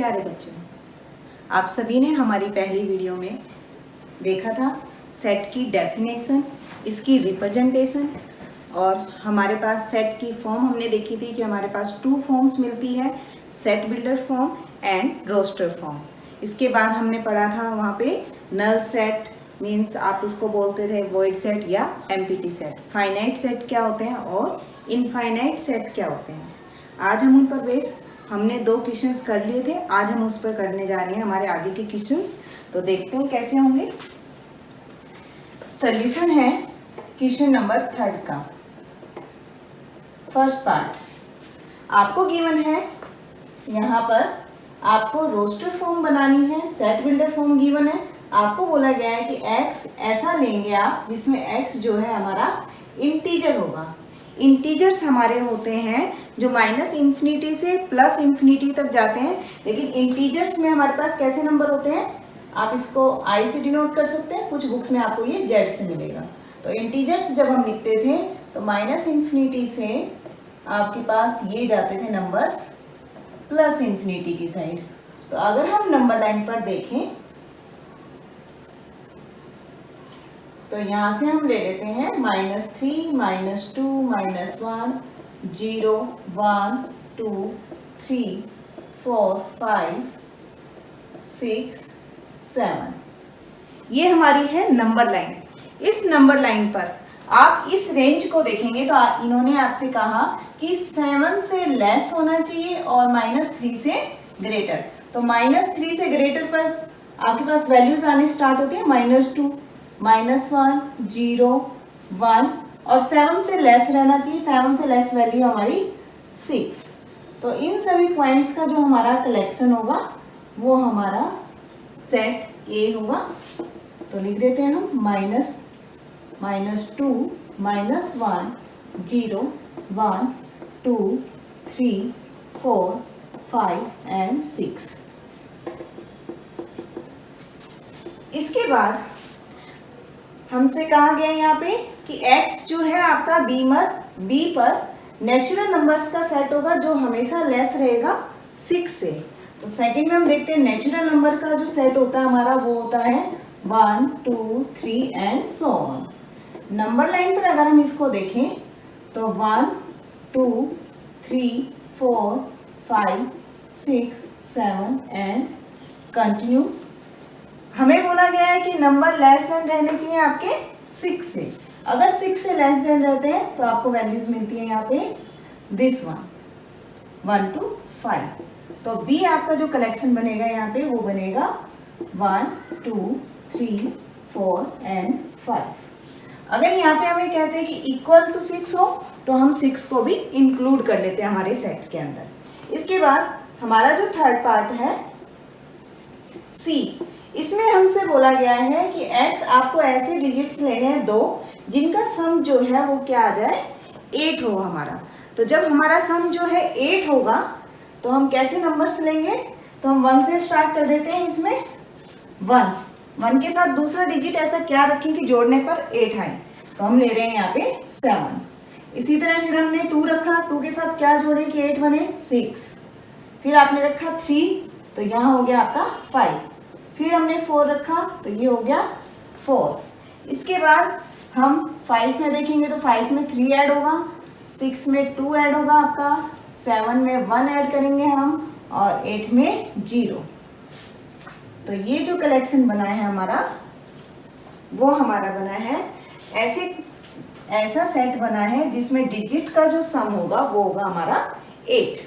प्यारे बच्चों, आप सभी ने हमारी पहली वीडियो में देखा था सेट की डेफिनेशन, इसकी रिप्रेजेंटेशन और हमारे पास सेट की फॉर्म हमने देखी थी कि हमारे पास 2 फॉर्म्स मिलती है, set builder form and roster form. इसके बाद हमने पढ़ा था वहाँ पे नल सेट मीन्स आप उसको बोलते थे वॉइड सेट या एम्प्टी सेट, फाइनाइट सेट क्या होते हैं और इनफाइनाइट सेट क्या होते हैं। आज हम उन पर बेस हमने 2 क्वेश्चंस कर लिए थे, आज हम उस पर करने जा रहे हैं हमारे आगे के क्वेश्चंस। तो देखते हैं कैसे होंगे। सॉल्यूशन है क्वेश्चन नंबर 3 का फर्स्ट पार्ट। आपको गिवन है यहाँ पर आपको रोस्टर फॉर्म बनानी है, सेट बिल्डर फॉर्म गिवन है। आपको बोला गया है कि x ऐसा लेंगे आप जिसमें x जो है हमारा इंटीजर होगा। इंटीजर्स हमारे होते हैं जो माइनस इन्फिनिटी से प्लस इन्फिनिटी तक जाते हैं, लेकिन इंटीजर्स में हमारे पास कैसे नंबर होते हैं, आप इसको i से डिनोट कर सकते हैं, कुछ बुक्स में आपको ये z से मिलेगा। तो इंटीजर्स जब हम लिखते थे तो माइनस इन्फिनिटी से आपके पास ये जाते थे नंबर्स प्लस इन्फिनिटी की साइड। तो अगर हम नंबर लाइन पर देखें तो यहाँ से हम ले लेते हैं -3, -2, -1, 0, 1, 2, 3, 4, 5, 6, 7। ये हमारी है नंबर लाइन। इस नंबर लाइन पर आप इस रेंज को देखेंगे तो इन्होंने आपसे कहा कि 7 से लेस होना चाहिए और -3 से ग्रेटर। तो -3 से ग्रेटर पर आपके पास वैल्यूज आने स्टार्ट होती है -2, -1, 0, 1 और 7 से लेस रहना चाहिए। 7 से लेस वैल्यू हमारी 6। तो इन सभी पॉइंट्स का जो हमारा कलेक्शन होगा वो हमारा सेट ए होगा। तो लिख देते हैं हम -2, -1, 0, 1, 2, 3, 4, 5 एंड 6। इसके बाद हमसे कहा गया यहाँ पे कि x जो है आपका b पर नेचुरल नंबर्स का सेट होगा जो हमेशा लेस रहेगा 6 से। तो सेकंड में हम देखते हैं नेचुरल नंबर का जो सेट होता है हमारा वो होता है 1, 2, 3 and so on. Number line पर अगर हम इसको देखें तो 1, 2, 3, 4, 5, 6, 7 एंड कंटिन्यू। हमें बोला गया है कि नंबर लेस देन रहने चाहिए आपके 6 से। अगर 6 से लेस देन रहते हैं तो आपको वैल्यूज मिलती है यहाँ पे दिस वन 1 to 5। तो बी आपका जो कलेक्शन बनेगा यहाँ पे वो बनेगा 1, 2, 3, 4 एंड 5। अगर यहाँ पे हमें कहते हैं कि इक्वल टू 6 हो तो हम 6 को भी इंक्लूड कर लेते हैं हमारे सेट के अंदर। इसके बाद हमारा जो थर्ड पार्ट है सी, इसमें हमसे बोला गया है कि x आपको ऐसे डिजिट्स लेने हैं 2 जिनका सम जो है वो क्या आ जाए 8 हो हमारा। तो जब हमारा सम जो है 8 होगा तो हम कैसे नंबर्स लेंगे, तो हम 1 से स्टार्ट कर देते हैं। इसमें 1 के साथ दूसरा डिजिट ऐसा क्या रखें कि जोड़ने पर 8 आए, तो हम ले रहे हैं यहाँ पे 7। इसी तरह फिर हमने 2 रखा, 2 के साथ क्या जोड़े कि 8 बने 6। फिर आपने रखा 3 तो यहाँ हो गया आपका 5। फिर हमने 4 रखा तो ये हो गया 4। इसके बाद हम 5 में देखेंगे तो 5 में 3 ऐड होगा, 6 में 2 ऐड होगा आपका, 7 में 1 ऐड करेंगे हम और 8 में 0। तो ये जो कलेक्शन बना है हमारा वो हमारा बना है ऐसा सेट बना है जिसमें डिजिट का जो सम होगा वो होगा हमारा 8।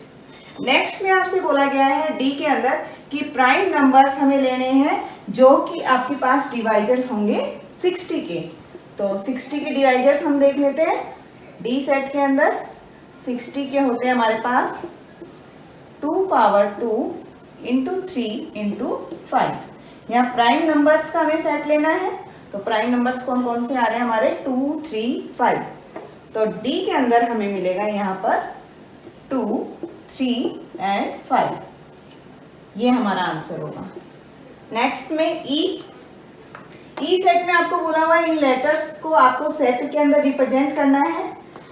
नेक्स्ट में आपसे बोला गया है डी के अंदर कि प्राइम नंबर्स हमें लेने हैं जो कि आपके पास डिवाइजर होंगे 60 के। तो 60 के डिवाइजर्स हम देख लेते हैं। डी सेट के अंदर 60 के होते हैं हमारे पास 2 power 2 into 3 into 5। यहाँ प्राइम नंबर्स का हमें सेट लेना है तो प्राइम नंबर्स कौन कौन से आ रहे हैं हमारे 2, 3, 5। तो डी के अंदर हमें मिलेगा यहाँ पर 2, 3 एंड 5। ये हमारा आंसर होगा। नेक्स्ट में ई सेट में आपको बोला हुआ इन लेटर्स को आपको सेट के अंदर रिप्रेजेंट करना है।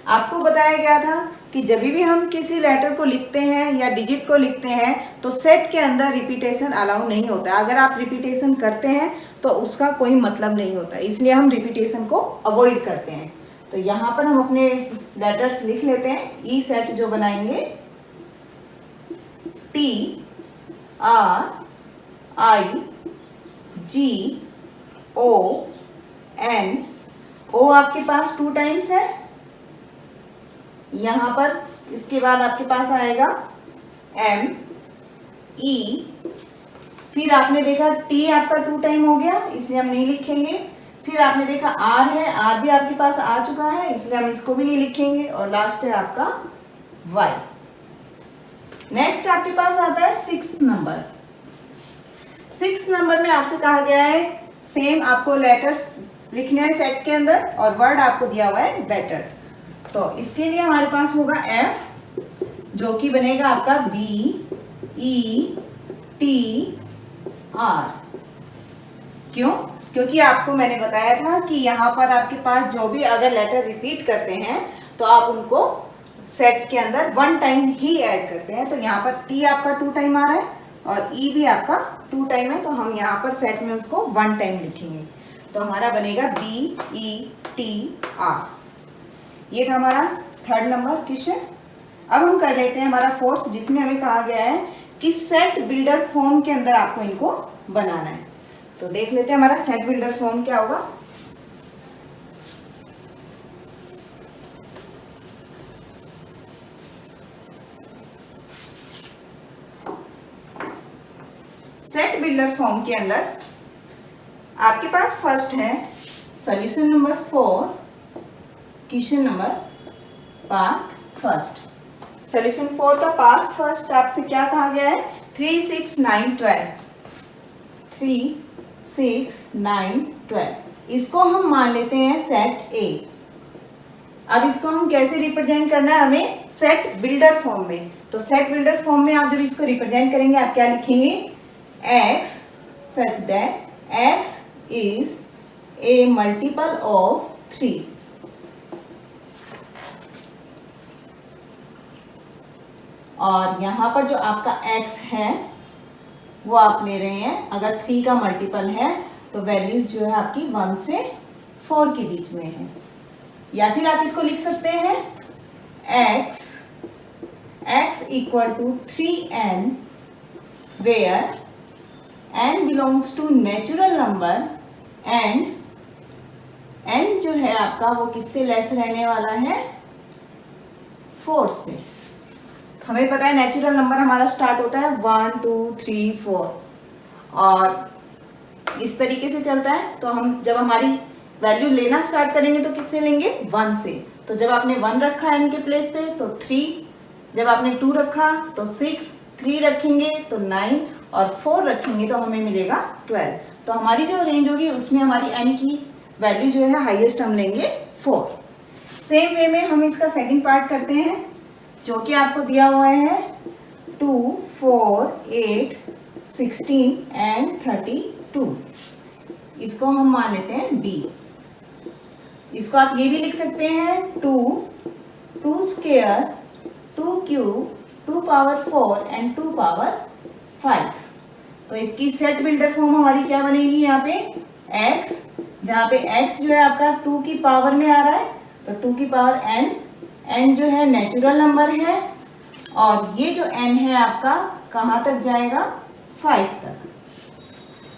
आपको बताया गया था कि जब भी हम किसी लेटर को लिखते हैं या डिजिट को लिखते हैं तो सेट के अंदर रिपीटेशन अलाउ नहीं होता। अगर आप रिपीटेशन करते हैं तो उसका कोई मतलब नहीं होता, इसलिए हम रिपीटेशन को अवॉइड करते हैं। तो यहाँ पर हम अपने लेटर्स लिख लेते हैं। ई सेट जो बनाएंगे T R I G O N, O आपके पास 2 टाइम्स है यहाँ पर, इसके बाद आपके पास आएगा M E, फिर आपने देखा T आपका 2 टाइम हो गया इसलिए हम नहीं लिखेंगे। फिर आपने देखा R है, R भी आपके पास आ चुका है इसलिए हम इसको भी नहीं लिखेंगे। और लास्ट है आपका Y। नेक्स्ट आपके पास आता है 6th नंबर। 6th नंबर में आपसे कहा गया है सेम आपको लेटर्स लिखने हैं सेट के अंदर और वर्ड आपको दिया हुआ है बेटर। तो इसके लिए हमारे पास होगा F जो कि बनेगा आपका B E T R। क्यों? क्योंकि आपको मैंने बताया था कि यहाँ पर आपके पास जो भी अगर लेटर रिपीट करते हैं तो आप उनको सेट के अंदर 1 टाइम ही ऐड करते हैं। तो यहाँ पर T आपका 2 टाइम आ रहा है और E भी आपका 2 टाइम है, तो हम यहाँ पर सेट में उसको 1 टाइम लिखेंगे। तो हमारा बनेगा B E T R। ये था हमारा 3rd नंबर क्वेश्चन। अब हम कर लेते हैं हमारा 4th, जिसमें हमें कहा गया है कि सेट बिल्डर फॉर्म के अंदर आपको इनको बनाना है। तो देख लेते हैं हमारा सेट बिल्डर फॉर्म क्या होगा। सेट बिल्डर फॉर्म के अंदर आपके पास फर्स्ट है solution number 4, question number part first. Solution 4 का पार्ट फर्स्ट आपसे क्या कहा गया है, 3 6 9 12, 3 6 9 12। इसको हम मान लेते हैं सेट ए। अब इसको हम कैसे रिप्रेजेंट करना है, हमें सेट बिल्डर फॉर्म में। तो सेट बिल्डर फॉर्म में आप जब इसको रिप्रेजेंट करेंगे आप क्या लिखेंगे, x such that x is a multiple of 3। और यहाँ पर जो आपका x है वो आप ले रहे हैं, अगर 3 का मल्टीपल है तो वैल्यूज जो है आपकी 1 से 4 के बीच में है। या फिर आप इसको लिख सकते हैं x equal to 3n where n belongs to natural number and n जो है आपका वो किससे लेस रहने वाला है, 4 से। हमें पता है नेचुरल नंबर हमारा स्टार्ट होता है 1 2 3 4 और इस तरीके से चलता है। तो हम जब हमारी वैल्यू लेना स्टार्ट करेंगे तो किससे लेंगे, 1 से। तो जब आपने 1 रखा है इनके प्लेस पे तो 3, जब आपने 2 रखा तो 6, 3 रखेंगे तो 9 और 4 रखेंगे तो हमें मिलेगा 12। तो हमारी जो रेंज होगी उसमें हमारी n की वैल्यू जो है हाईएस्ट हम लेंगे 4। सेम वे में हम इसका सेकंड पार्ट करते हैं जो कि आपको दिया हुआ है 2 4 8 16 एंड 32। इसको हम मान लेते हैं b। इसको आप ये भी लिख सकते हैं 2 square 2 cube 2 power 4 and 2 power 5। तो इसकी सेट बिल्डर फॉर्म हमारी क्या बनेगी, यहाँ पे x, जहाँ पे x जो है आपका 2 की पावर में आ रहा है तो 2 की पावर n जो है नेचुरल नंबर है और ये जो n है आपका कहाँ तक जाएगा, 5 तक।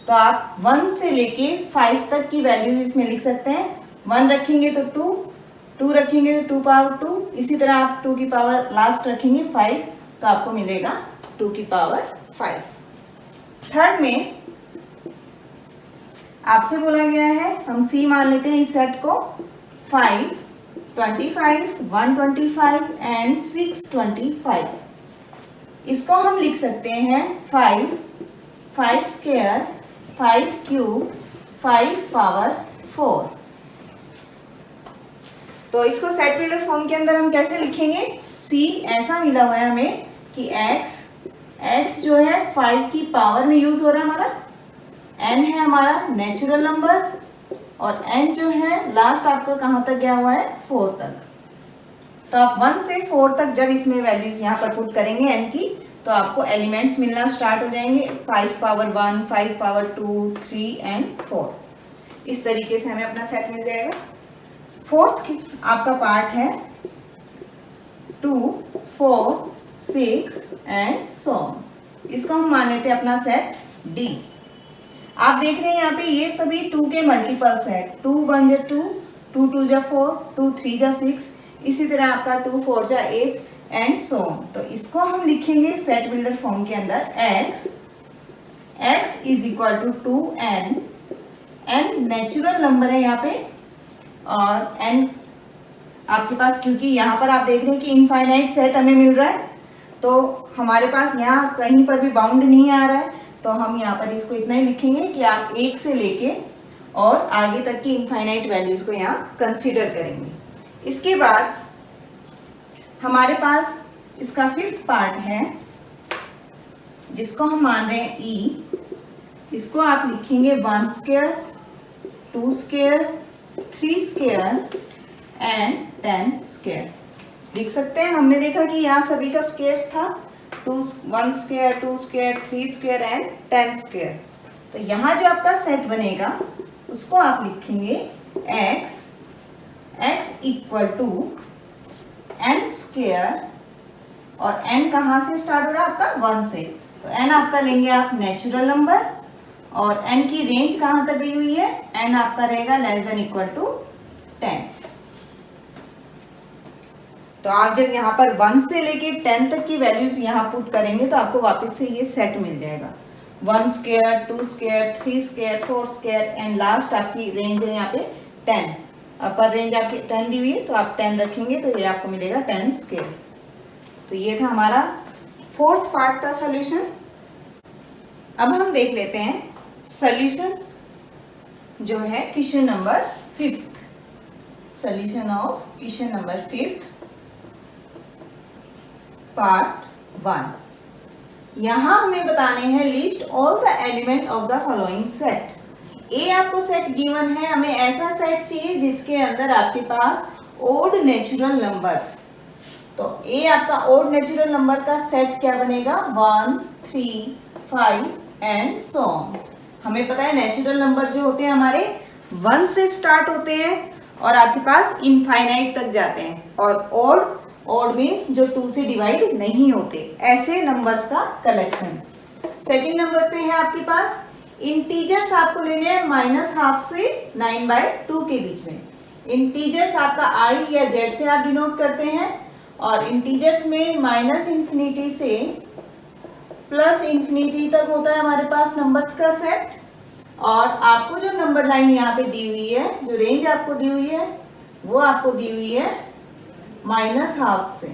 तो आप 1 से लेके 5 तक की वैल्यू इसमें लिख सकते हैं। 1 रखेंगे तो 2 रखेंगे तो 2 पावर 2, इसी तरह आप 2 की पावर लास्ट रखेंगे 5 तो आपको मिलेगा 2 की पावर 5। थर्ड में आपसे बोला गया है, हम c मान लेते हैं इस सेट को, 5 25 125 एंड 625। इसको हम लिख सकते हैं 5 स्क्वायर 5 क्यूब 5 पावर 4। तो इसको सेट बिल्डर फॉर्म के अंदर हम कैसे लिखेंगे, c ऐसा मिला हुआ है हमें कि x जो है 5 की पावर में यूज हो रहा है हमारा, n है हमारा नेचुरल नंबर और n जो है लास्ट आपका कहाँ तक गया हुआ है, 4 तक। तो आप 1 से 4 तक जब इसमें वैल्यूज यहाँ पर पुट करेंगे n की, तो आपको एलिमेंट्स मिलना स्टार्ट हो जाएंगे 5 पावर 1, 5 पावर 2, 3 एंड 4। इस तरीके से हमें अपना सेट मिल जाएगा। फोर्थ आपका पार्ट है 2, 4, 6 एंड so on। इसको हम मान लेते हैं अपना सेट D। आप देख रहे हैं यहाँ पे ये सभी 2 के मल्टीपल्स है। 2 1 जा 2, 2 2 जा 4, 2 3 जा 6, इसी तरह आपका 2 4 जा 8 एंड so on। तो इसको हम लिखेंगे सेट बिल्डर फॉर्म के अंदर x is equal to 2n। n natural number है यहाँ पे, और n आपके पास, क्योंकि यहाँ पर आप देख रहे हैं कि इनफाइनाइट सेट हमें मिल रहा है, तो हमारे पास यहाँ कहीं पर भी बाउंड नहीं आ रहा है, तो हम यहाँ पर इसको इतना ही लिखेंगे कि आप 1 से लेके और आगे तक की इनफाइनाइट वैल्यूज को यहाँ कंसीडर करेंगे। इसके बाद हमारे पास इसका फिफ्थ पार्ट है जिसको हम मान रहे हैं E। इसको आप लिखेंगे 1 square, 2 square, 3 square and 10 square लिख सकते हैं। हमने देखा कि यहाँ सभी का स्क्वायर्स था, 1 square, 2 square, 3 square and 10 square. तो यहाँ जो आपका सेट बनेगा उसको आप लिखेंगे x equal to n square, और n कहाँ से स्टार्ट हो रहा है आपका 1 से, तो n आपका लेंगे आप नेचुरल नंबर, और n की रेंज कहाँ तक गई हुई है, n आपका रहेगा लेस देन इक्वल टू 10। तो आप जब यहाँ पर 1 से लेके 10 तक की वैल्यूज यहाँ पुट करेंगे तो आपको वापस से ये सेट मिल जाएगा। 1 square, 2 square, 3 square, 4 square and last आपकी रेंज है यहाँ पे 10। अपर रेंज आपकी 10 दी हुई है, तो आप 10 रखेंगे तो ये आपको मिलेगा 10 स्क्वायर। तो ये था हमारा फोर्थ पार्ट का सॉल्यूशन। अब हम देख लेते हैं सॉल्यूशन जो है question number 5। Solution of question number 5 part 1। यहाँ हमें बताने हैं list all the element of the following set. A आपको सेट गिवन है, हमें ऐसा सेट चाहिए जिसके अंदर आपके पास ओड नेचुरल नंबर्स। तो ए आपका ओड नेचुरल नंबर का सेट क्या बनेगा, 1, 3, 5 एंड so on। हमें पता है नेचुरल नंबर जो होते हैं हमारे 1 से स्टार्ट होते हैं और आपके पास इनफाइनाइट तक जाते हैं, और ओड मीन्स जो 2 से डिवाइड नहीं होते, ऐसे नंबर्स का कलेक्शन। सेकंड नंबर पे है आपके पास इंटीजर्स आपको लेने हैं -12 से 9/2 के बीच में। इंटीजर्स आपका i या z से आप डिनोट करते हैं, और इंटीजर्स में -∞ से +∞ तक होता है हमारे पास नंबर्स का सेट। और आपको जो नंबर लाइन यहाँ पे दी हुई है, जो रेंज आपको दी हुई है, वो आपको दी हुई है -12 से।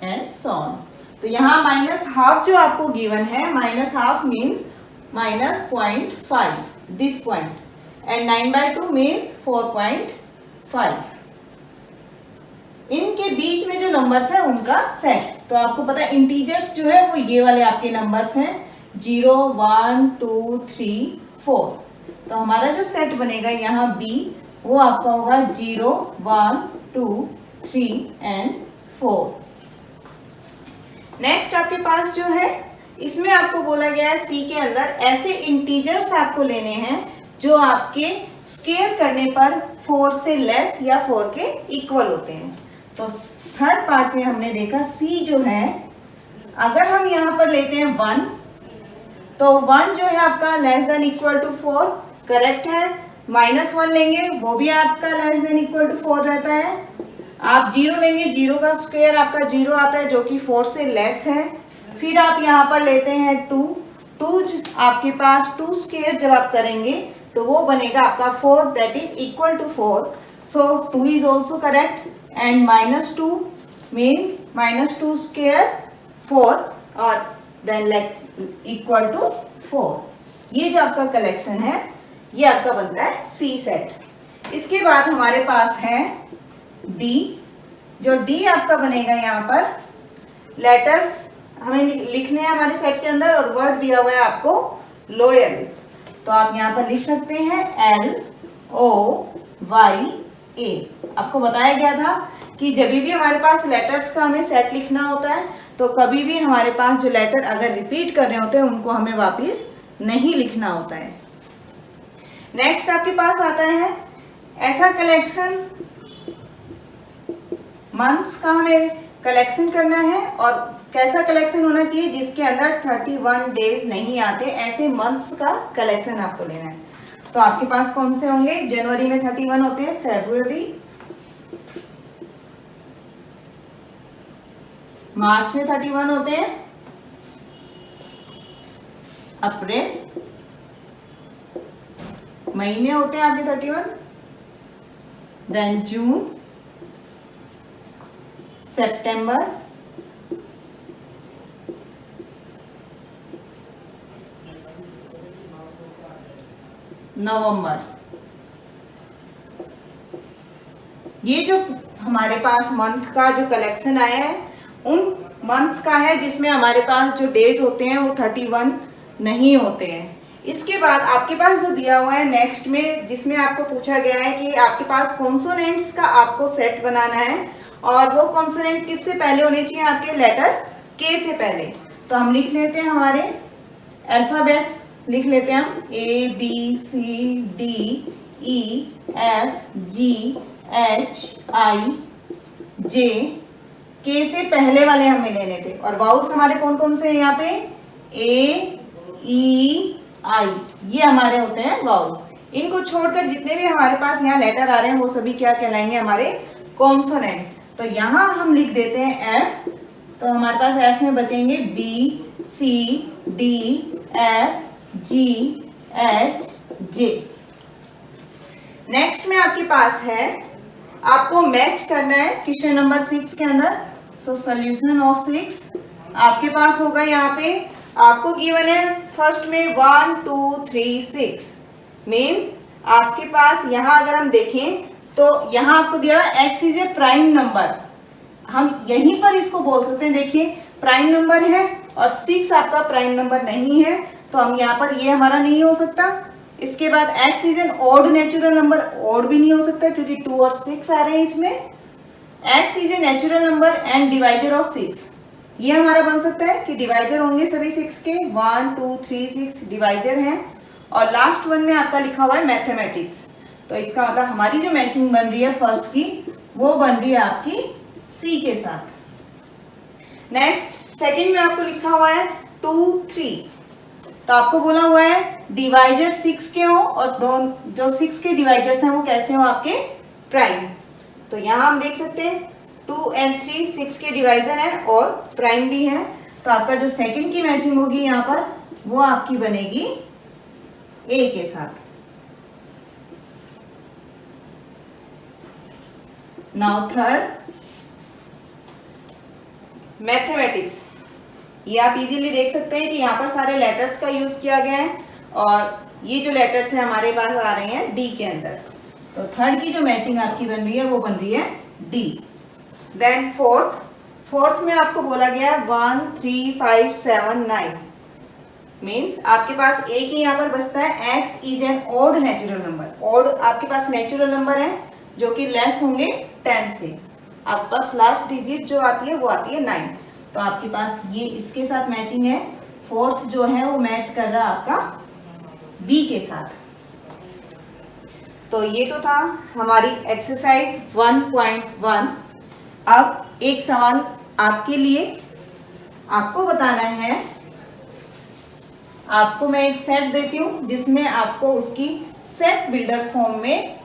And so on। तो यहाँ -12 जो आपको गिवन है, -12 means -0.5 this point, and 9/2 means 4.5। इनके बीच में जो नंबर्स है उनका सेट। तो आपको पता है इंटीजर्स जो है वो ये वाले आपके नंबर्स हैं 0, 1, 2, 3, 4। तो हमारा जो सेट बनेगा यहाँ B, वो आपका होगा 0, 1, 2, 3 एंड 4। नेक्स्ट आपके पास जो है, इसमें आपको बोला गया है C के अंदर ऐसे इंटीजर्स आपको लेने हैं जो आपके स्क्वायर करने पर 4 से लेस या 4 के इक्वल होते हैं। तो थर्ड पार्ट में हमने देखा C जो है, अगर हम यहाँ पर लेते हैं 1, तो 1 जो है आपका less than equal to 4 correct है। -1 लेंगे, वो भी आपका लेस देन इक्वल टू 4 रहता है। आप 0 लेंगे, 0 का स्क्वायर आपका 0 आता है जो कि 4 से लेस है। फिर आप यहाँ पर लेते हैं 2 आपके पास 2 स्क्वायर जब आप करेंगे तो वो बनेगा आपका 4 that is equal to 4। So 2 is also correct, and -2 means -2 square 4 और देन लाइक इक्वल टू 4। ये जो आपका कलेक्शन है ये आपका बनता है C सेट। इसके बाद हमारे पास है D, जो D आपका बनेगा यहाँ पर लेटर्स हमें लिखने हैं हमारे सेट के अंदर, और वर्ड दिया हुआ है आपको लोयल। तो आप यहाँ पर लिख सकते हैं L, OYA। आपको बताया गया था कि जब भी हमारे पास लेटर्स का हमें सेट लिखना होता है तो कभी भी हमारे पास जो लेटर अगर रिपीट कर रहे होते हैं उनको हमें वापस नहीं लिखना होता है। नेक्स्ट आपके पास आता है ऐसा कलेक्शन, मंथ्स का हमें कलेक्शन करना है और कैसा कलेक्शन होना चाहिए जिसके अंदर 31 डेज नहीं आते, ऐसे मंथ्स का कलेक्शन आपको लेना है। तो आपके पास कौन से होंगे? जनवरी में 31 होते हैं, फरवरी, मार्च में 31 होते हैं, अप्रैल, मई में होते हैं आपके 31, देन जून, सितंबर, नवंबर। ये जो हमारे पास मंथ का जो कलेक्शन आया है उन मंथ्स का है जिसमें हमारे पास जो डेज होते हैं वो 31 नहीं होते हैं। इसके बाद आपके पास जो दिया हुआ है नेक्स्ट में, जिसमें आपको पूछा गया है कि आपके पास कॉन्सोनेंट्स का आपको सेट बनाना है और वो कॉन्सोनेंट किससे पहले होने चाहिए? आपके लेटर के से पहले। तो हम लिख लेते हैं, हमारे अल्फाबेट्स लिख लेते हैं हम, ABCDEFGHIJ। के से पहले वाले हमें लेने थे और वाउल्स हमारे कौन कौन से हैं यहाँ पे? AEI, ये हमारे होते हैं वाउल्स। इनको छोड़कर जितने भी हमारे पास यहाँ लेटर आ रहे हैं वो सभी क्या कहलाएंगे? हमारे कॉन्सोनेंट। तो यहाँ हम लिख देते हैं F, तो हमारे पास F में बचेंगे BCDEFGHJ। नेक्स्ट में आपके पास है, आपको मैच करना है क्वेश्चन नंबर 6 के अंदर। सो सॉल्यूशन ऑफ 6 आपके पास होगा, यहाँ पे आपको गिवन है फर्स्ट में 1 2 3 6 मीन आपके पास यहाँ अगर हम देखें तो यहाँ आपको दिया है x is a prime number. हम यहीं पर इसको बोल सकते हैं, देखिए प्राइम नंबर है और 6 आपका प्राइम नंबर नहीं है तो हम यहाँ पर ये हमारा नहीं हो सकता। इसके बाद x is an odd natural number, odd भी नहीं हो सकता क्योंकि 2 और 6 आ रहे हैं इसमें। x is a natural number and divisor of 6, ये हमारा बन सकता है कि डिवाइजर होंगे सभी 6 के, 1 2 3 6 डिवाइजर हैं। और लास्ट वन में आपका लिखा हुआ है मैथमेटिक्स, तो इसका मतलब हमारी जो मैचिंग बन रही है फर्स्ट की वो बन रही है आपकी सी के साथ। नेक्स्ट सेकंड में आपको लिखा हुआ है 2 3, तो आपको बोला हुआ है डिवाइजर 6 के हो और दोनों जो 6 के डिवाइजर्स हैं वो कैसे हो? आपके प्राइम। तो यहाँ हम देख सकते हैं 2 and 3 6 के डिवाइजर हैं और प्राइम भी है, तो आपका जो सेकंड की मैचिंग होगी यहाँ पर वो आपकी बनेगी ए के साथ। नाउ थर्ड मैथमेटिक्स, ये आप इजीली देख सकते हैं कि यहाँ पर सारे लेटर्स का यूज किया गया है और ये जो लेटर्स हैं हमारे पास आ रहे हैं डी के अंदर। तो थर्ड की जो मैचिंग आपकी बन रही है वो बन रही है डी। देन फोर्थ में आपको बोला गया 1 3 5 7 9 मीन्स आपके पास एक ही यहाँ पर बचता है x is an odd natural number. Odd आपके पास नेचुरल नंबर है जो कि लेस होंगे 10 से, आपके पास लास्ट डिजिट जो आती है वो आती है 9, तो आपके पास ये इसके साथ मैचिंग है। फोर्थ जो है वो मैच कर रहा है आपका बी के साथ। तो ये तो था हमारी एक्सरसाइज 1.1। अब एक सवाल आपके लिए, आपको बताना है, आपको मैं एक सेट देती हूँ जिसमें आपको उसकी सेट बिल्डर फॉर्म में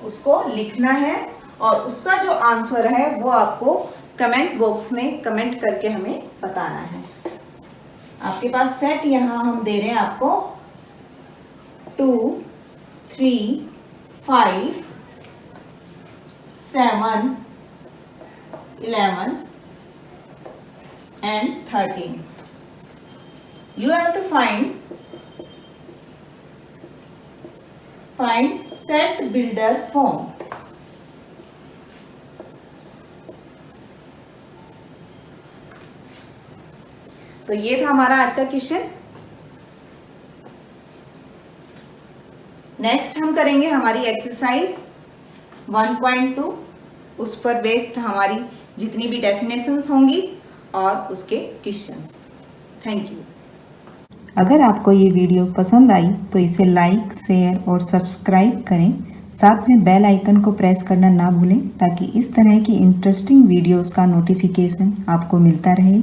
उसको लिखना है और उसका जो आंसर है वो आपको कमेंट बॉक्स में कमेंट करके हमें बताना है। आपके पास सेट यहाँ हम दे रहे हैं आपको 2 3 5 7 11 and 13. You have to find set builder form. तो ये था हमारा आज का क्वेश्चन। नेक्स्ट हम करेंगे हमारी एक्सरसाइज 1.2, उस पर बेस्ड हमारी जितनी भी डेफिनेशंस होंगी और उसके क्वेश्चंस। Thank you. अगर आपको ये वीडियो पसंद आई तो इसे लाइक, शेयर और सब्सक्राइब करें। साथ में बेल आइकन को प्रेस करना ना भूलें ताकि इस तरह की इंटरेस्टिंग वीडियोस का नोटिफिकेशन आपको मिलता रहे।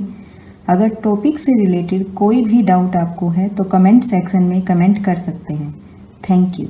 अगर टॉपिक से रिलेटेड कोई भी डाउट आपको है तो कमेंट सेक्शन में कमेंट कर सकते हैं। Thank you.